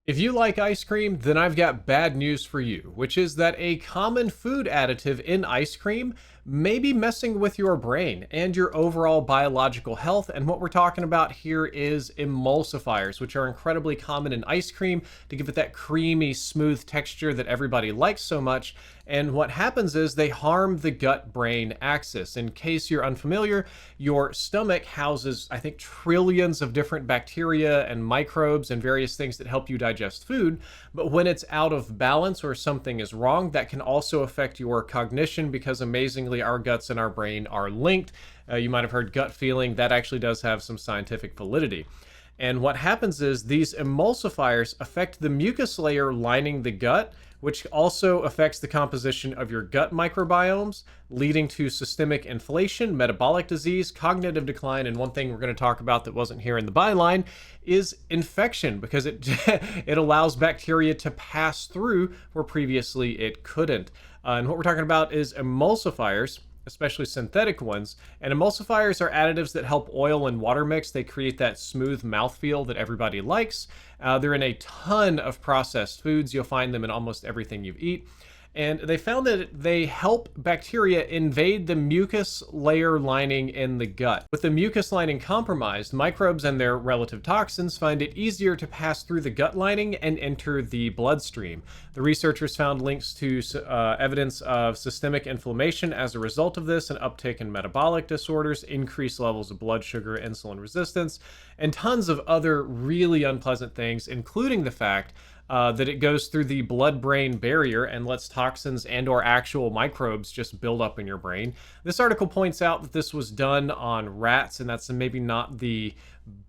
If you like ice cream, then I've got bad news for you, which is that a common food additive in ice cream may be messing with your brain and your overall biological health. And what we're talking about here is emulsifiers, which are incredibly common in ice cream to give it that creamy, smooth texture that everybody likes so much. And what happens is they harm the gut brain axis. In case you're unfamiliar, your stomach houses, I think, trillions of different bacteria and microbes and various things that help you digest food. But when it's out of balance or something is wrong, that can also affect your cognition because amazingly, our guts and our brain are linked. You might have heard gut feeling. That actually does have some scientific validity. And what happens is these emulsifiers affect the mucus layer lining the gut, which also affects the composition of your gut microbiomes, leading to systemic inflation, metabolic disease, cognitive decline, and one thing we're going to talk about that wasn't here in the byline is infection, because it it allows bacteria to pass through where previously it couldn't. And what we're talking about is emulsifiers, especially synthetic ones. And emulsifiers are additives that help oil and water mix. They create that smooth mouthfeel that everybody likes. They're in a ton of processed foods. You'll find them in almost everything you eat. And they found that they help bacteria invade the mucus layer lining in the gut. With the mucus lining compromised, microbes and their relative toxins find it easier to pass through the gut lining and enter the bloodstream. The researchers found links to evidence of systemic inflammation as a result of this, an uptick in metabolic disorders, increased levels of blood sugar, insulin resistance, and tons of other really unpleasant things, including the fact that it goes through the blood-brain barrier and lets toxins and or actual microbes just build up in your brain. This article points out that this was done on rats, and that's maybe not the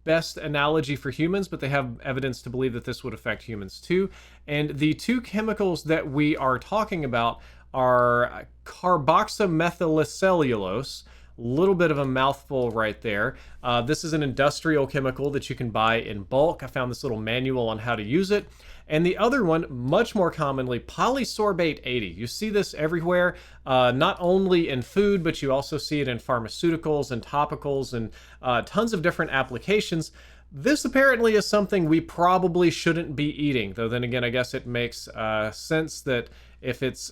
best analogy for humans, but they have evidence to believe that this would affect humans too. And the two chemicals that we are talking about are carboxymethylcellulose. Little bit of a mouthful right there. This is an industrial chemical that you can buy in bulk. I found this little manual on how to use it. And the other one, much more commonly, polysorbate 80. You see this everywhere, not only in food, but you also see it in pharmaceuticals and topicals and tons of different applications. This apparently is something we probably shouldn't be eating, though then again, I guess it makes sense that if it's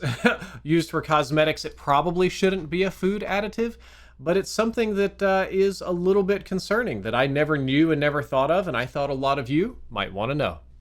used for cosmetics, it probably shouldn't be a food additive. But it's something that is a little bit concerning that I never knew and never thought of, and I thought a lot of you might want to know.